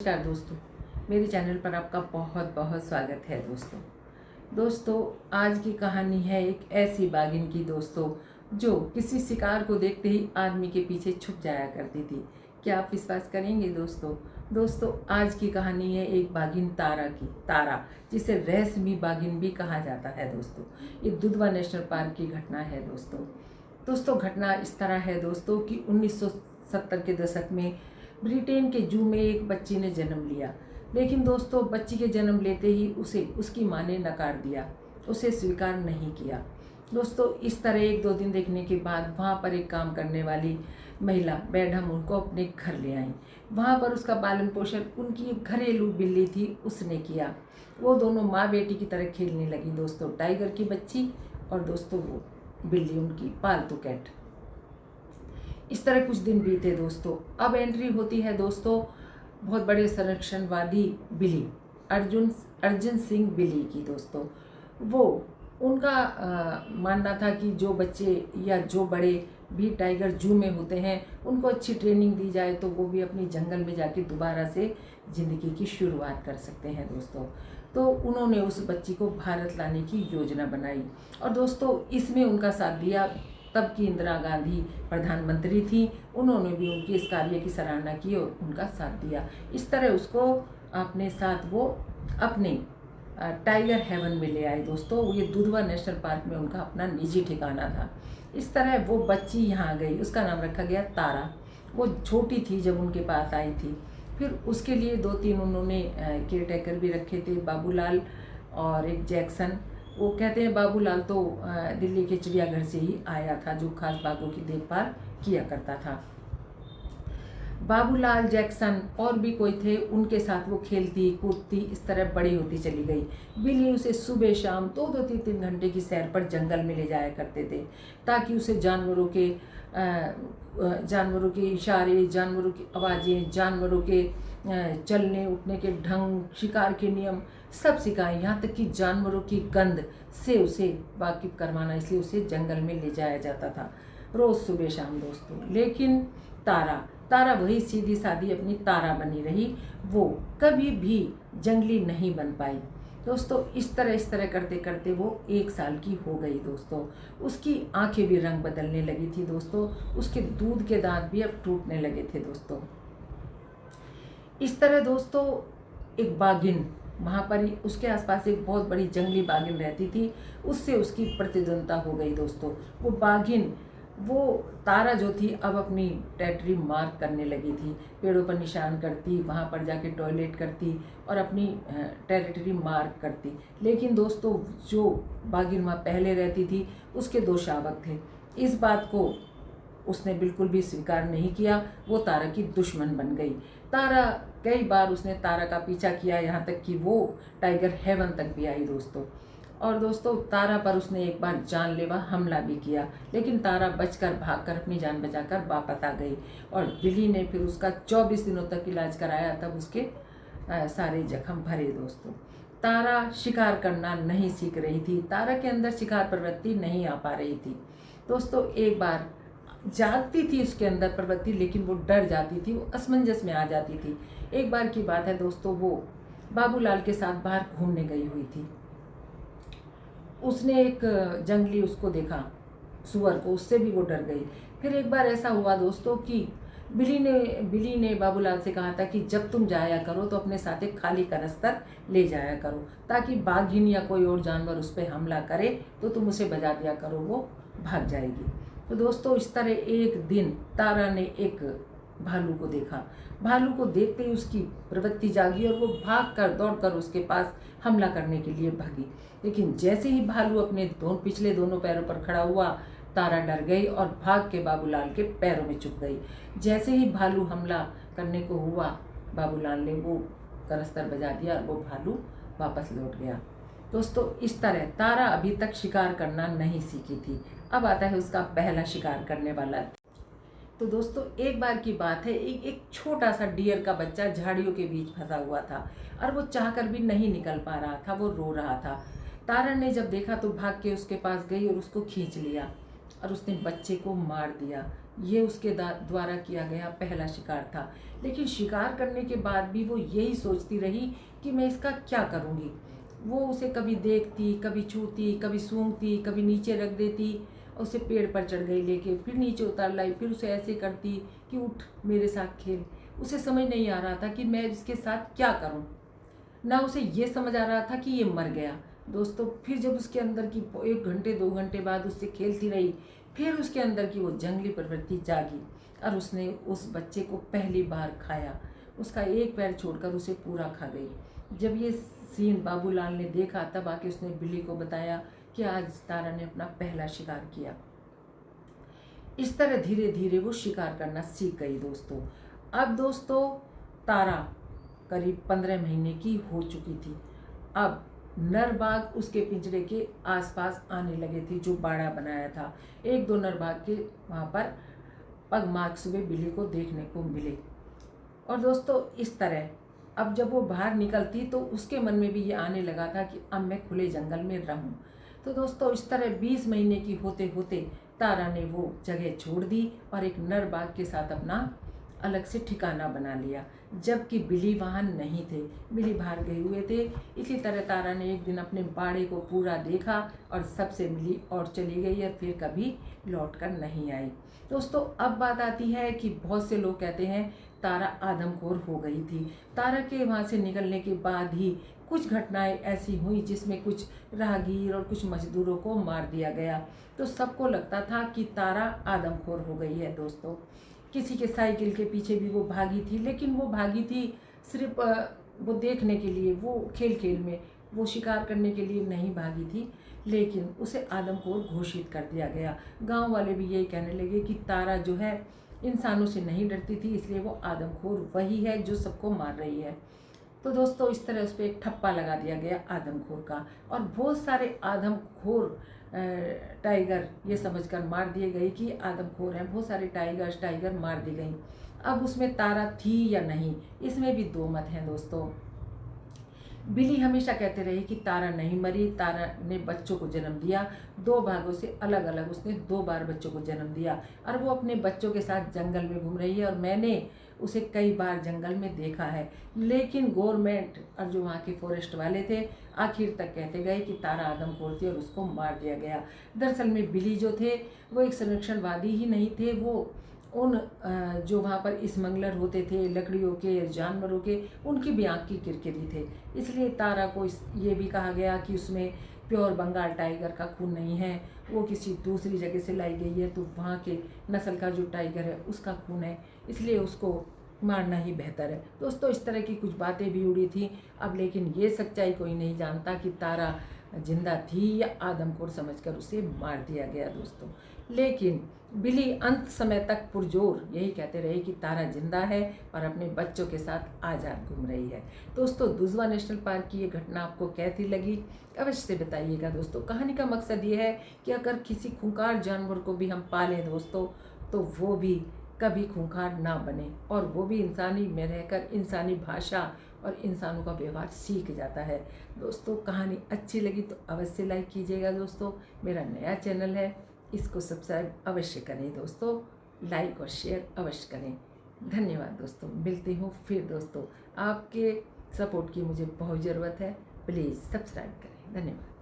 नमस्कार दोस्तों, मेरे चैनल पर आपका बहुत बहुत स्वागत है। दोस्तों आज की कहानी है एक ऐसी बाघिन की दोस्तों, जो किसी शिकार को देखते ही आदमी के पीछे छुप जाया करती थी। क्या आप विश्वास करेंगे दोस्तों आज की कहानी है एक बाघिन तारा की। तारा, जिसे रहस्यमयी बाघिन भी कहा जाता है दोस्तों। ये दुधवा नेशनल पार्क की घटना है दोस्तों। घटना इस तरह है दोस्तों कि 1970 के दशक में ब्रिटेन के जू में एक बच्ची ने जन्म लिया। लेकिन दोस्तों बच्ची के जन्म लेते ही उसे उसकी माँ ने नकार दिया, उसे स्वीकार नहीं किया। दोस्तों इस तरह एक दो दिन देखने के बाद वहाँ पर एक काम करने वाली महिला बैडम उनको अपने घर ले आई। वहाँ पर उसका पालन पोषण उनकी घरेलू बिल्ली थी उसने किया। वो दोनों माँ बेटी की तरह खेलने लगी दोस्तों, टाइगर की बच्ची और दोस्तों वो बिल्ली उनकी पालतू कैट। इस तरह कुछ दिन बीते दोस्तों। अब एंट्री होती है दोस्तों बहुत बड़े संरक्षणवादी बिली अर्जुन सिंह बिली की दोस्तों। वो उनका मानना था कि जो बच्चे या जो बड़े भी टाइगर जू में होते हैं उनको अच्छी ट्रेनिंग दी जाए तो वो भी अपनी जंगल में जाके दोबारा से ज़िंदगी की शुरुआत कर सकते हैं दोस्तों। तो उन्होंने उस बच्ची को भारत लाने की योजना बनाई और दोस्तों इसमें उनका साथ दिया तब की इंदिरा गांधी प्रधानमंत्री थी। उन्होंने भी उनकी इस कार्य की सराहना की और उनका साथ दिया। इस तरह उसको अपने साथ वो अपने टाइगर हेवन में ले आए दोस्तों। ये दुधवा नेशनल पार्क में उनका अपना निजी ठिकाना था। इस तरह वो बच्ची यहाँ गई, उसका नाम रखा गया तारा। वो छोटी थी जब उनके पास आई थी। फिर उसके लिए दो तीन उन्होंने केयर टेकर भी रखे थे, बाबूलाल और एक जैक्सन। वो कहते हैं बाबूलाल तो दिल्ली के चिड़ियाघर से ही आया था, जो खास बागों की देखभाल किया करता था। बाबूलाल, जैक्सन और भी कोई थे, उनके साथ वो खेलती कूदती इस तरह बड़ी होती चली गई। बिल्ली उसे सुबह शाम 2-2 3-3 घंटे की सैर पर जंगल में ले जाया करते थे, ताकि उसे जानवरों के इशारे, जानवरों की आवाज़ें, जानवरों के चलने उठने के ढंग, शिकार के नियम सब सिखाएं। यहाँ तक कि जानवरों की गंध से उसे वाकिफ करवाना, इसलिए उसे जंगल में ले जाया जाता था रोज़ सुबह शाम दोस्तों। लेकिन तारा वही सीधी सादी अपनी तारा बनी रही। वो कभी भी जंगली नहीं बन पाई दोस्तों। इस तरह करते करते वो 1 साल की हो गई दोस्तों। उसकी आंखें भी रंग बदलने लगी थी दोस्तों। उसके दूध के दांत भी अब टूटने लगे थे दोस्तों। इस तरह दोस्तों एक बाघिन, वहाँ पर ही उसके आसपास एक बहुत बड़ी जंगली बाघिन रहती थी, उससे उसकी प्रतिद्वंदता हो गई दोस्तों। वो बाघिन, वो तारा जो थी अब अपनी टेरिटरी मार्क करने लगी थी, पेड़ों पर निशान करती, वहाँ पर जाके टॉयलेट करती और अपनी टेरिटरी मार्क करती। लेकिन दोस्तों जो बाघिन वहाँ पहले रहती थी उसके 2 शावक थे। इस बात को उसने बिल्कुल भी स्वीकार नहीं किया। वो तारा की दुश्मन बन गई। कई बार उसने तारा का पीछा किया, यहाँ तक कि वो टाइगर हेवन तक भी आई दोस्तों। और दोस्तों तारा पर उसने एक बार जानलेवा हमला भी किया, लेकिन तारा बचकर भागकर अपनी जान बचाकर वापस आ गई। और बिली ने फिर उसका 24 दिनों तक इलाज कराया, तब उसके सारे जख्म भरे दोस्तों। तारा शिकार करना नहीं सीख रही थी, तारा के अंदर शिकार प्रवृत्ति नहीं आ पा रही थी दोस्तों। एक बार जागती थी उसके अंदर प्रवृत्ति, लेकिन वो डर जाती थी, वो असमंजस में आ जाती थी। एक बार की बात है दोस्तों, वो बाबूलाल के साथ बाहर घूमने गई हुई थी। उसने एक जंगली उसको देखा, सुअर को, उससे भी वो डर गई। फिर एक बार ऐसा हुआ दोस्तों कि बिली ने बाबूलाल से कहा था कि जब तुम जाया करो तो अपने साथ एक खाली कनस्तर ले जाया करो, ताकि बाघिन या कोई और जानवर उस पर हमला करे तो तुम उसे बजा दिया करो, वो भाग जाएगी। तो दोस्तों इस तरह एक दिन तारा ने एक भालू को देखा। भालू को देखते ही उसकी प्रवृत्ति जागी और वो दौड़कर उसके पास हमला करने के लिए भागी। लेकिन जैसे ही भालू अपने पिछले दोनों पैरों पर खड़ा हुआ, तारा डर गई और भाग के बाबूलाल के पैरों में चुभ गई। जैसे ही भालू हमला करने को हुआ, बाबूलाल ने वो करस्तर बजा दिया और वो भालू वापस लौट गया दोस्तों। इस तरह तारा अभी तक शिकार करना नहीं सीखी थी। अब आता है उसका पहला शिकार करने वाला। तो दोस्तों एक बार की बात है, एक छोटा सा डियर का बच्चा झाड़ियों के बीच फंसा हुआ था और वो चाहकर भी नहीं निकल पा रहा था, वो रो रहा था। तारा ने जब देखा तो भाग के उसके पास गई और उसको खींच लिया और उसने बच्चे को मार दिया ये उसके द्वारा किया गया पहला शिकार था। लेकिन शिकार करने के बाद भी वो यही सोचती रही कि मैं इसका क्या करूँगी। वो उसे कभी देखती, कभी छूती, कभी सूंघती, कभी नीचे रख देती, उसे पेड़ पर चढ़ गई लेके, फिर नीचे उतार लाई, फिर उसे ऐसे करती कि उठ मेरे साथ खेल। उसे समझ नहीं आ रहा था कि मैं इसके साथ क्या करूं। ना उसे ये समझ आ रहा था कि ये मर गया। दोस्तों फिर जब उसके अंदर की 1 घंटे 2 घंटे बाद उससे खेलती रही, फिर उसके अंदर की वो जंगली प्रवृत्ति जागी और उसने उस बच्चे को पहली बार खाया। उसका एक पैर छोड़कर उसे पूरा खा गई। जब ये सीन बाबूलाल ने देखा तब आके उसने बिल्ली को बताया कि आज तारा ने अपना पहला शिकार किया। इस तरह धीरे धीरे वो शिकार करना सीख गई दोस्तों। अब दोस्तों तारा करीब 15 महीने की हो चुकी थी। अब नर बाघ उसके पिंजरे के आसपास आने लगे थे, जो बाड़ा बनाया था। 1-2 नर बाघ के वहाँ पर पग मार्क सुबह बिल्ली को देखने को मिले। और दोस्तों इस तरह अब जब वो बाहर निकलती तो उसके मन में भी ये आने लगा था कि अब मैं खुले जंगल में रहूं। तो दोस्तों इस तरह 20 महीने की होते होते तारा ने वो जगह छोड़ दी और एक नर बाघ के साथ अपना अलग से ठिकाना बना लिया, जबकि बिल्ली वहाँ नहीं थे, बिल्ली बाहर गए हुए थे। इसी तरह तारा ने एक दिन अपने बाड़े को पूरा देखा और सबसे मिली और चली गई और फिर कभी लौट कर नहीं आई। दोस्तों अब बात आती है कि बहुत से लोग कहते हैं तारा आदमखोर हो गई थी। तारा के वहाँ से निकलने के बाद ही कुछ घटनाएं ऐसी हुई जिसमें कुछ राहगीर और कुछ मजदूरों को मार दिया गया। तो सबको लगता था कि तारा आदमखोर हो गई है। दोस्तों किसी के साइकिल के पीछे भी वो भागी थी, लेकिन वो भागी थी सिर्फ वो देखने के लिए, वो खेल खेल में, वो शिकार करने के लिए नहीं भागी थी। लेकिन उसे आदमखोर घोषित कर दिया गया। गांव वाले भी यही कहने लगे कि तारा जो है इंसानों से नहीं डरती थी, इसलिए वो आदमखोर वही है जो सबको मार रही है। तो दोस्तों इस तरह उस पर एक ठप्पा लगा दिया गया आदमखोर का, और बहुत सारे आदमखोर टाइगर ये समझकर मार दिए गए कि आदमखोर हैं। बहुत सारे टाइगर मार दी गई। अब उसमें तारा थी या नहीं, इसमें भी 2 मत हैं दोस्तों। बिल्ली हमेशा कहते रहे कि तारा नहीं मरी, तारा ने बच्चों को जन्म दिया। 2 भागों से अलग अलग उसने 2 बार बच्चों को जन्म दिया और वो अपने बच्चों के साथ जंगल में घूम रही है और मैंने उसे कई बार जंगल में देखा है। लेकिन गवर्नमेंट और जो वहाँ के फॉरेस्ट वाले थे आखिर तक कहते गए कि तारा आदमखोर थी और उसको मार दिया गया। दरअसल में बिल्ली जो थे वो एक संरक्षणवादी ही नहीं थे, वो उन जो वहाँ पर स्मगलर होते थे लकड़ियों के, जानवरों के, उनकी भी आँख की किरकिरी थे। इसलिए तारा को ये भी कहा गया कि उसमें प्योर बंगाल टाइगर का खून नहीं है, वो किसी दूसरी जगह से लाई गई है, तो वहाँ के नस्ल का जो टाइगर है उसका खून है, इसलिए उसको मारना ही बेहतर है। दोस्तों इस तरह की कुछ बातें भी उड़ी थी। अब लेकिन ये सच्चाई कोई नहीं जानता कि तारा जिंदा थी या आदमखोर समझकर उसे मार दिया गया दोस्तों। लेकिन बिल्ली अंत समय तक पुरजोर यही कहते रहे कि तारा जिंदा है और अपने बच्चों के साथ आज़ाद घूम रही है। दोस्तों दुधवा नेशनल पार्क की ये घटना आपको कैसी लगी अवश्य से बताइएगा दोस्तों। कहानी का मकसद ये है कि अगर किसी खूंखार जानवर को भी हम पालें दोस्तों, तो वो भी कभी खूंखार ना बने और वो भी इंसानी में रहकर इंसानी भाषा और इंसानों का व्यवहार सीख जाता है। दोस्तों कहानी अच्छी लगी तो अवश्य लाइक कीजिएगा दोस्तों। मेरा नया चैनल है, इसको सब्सक्राइब अवश्य करें दोस्तों, लाइक और शेयर अवश्य करें। धन्यवाद दोस्तों, मिलती हूँ फिर दोस्तों। आपके सपोर्ट की मुझे बहुत ज़रूरत है, प्लीज़ सब्सक्राइब करें। धन्यवाद।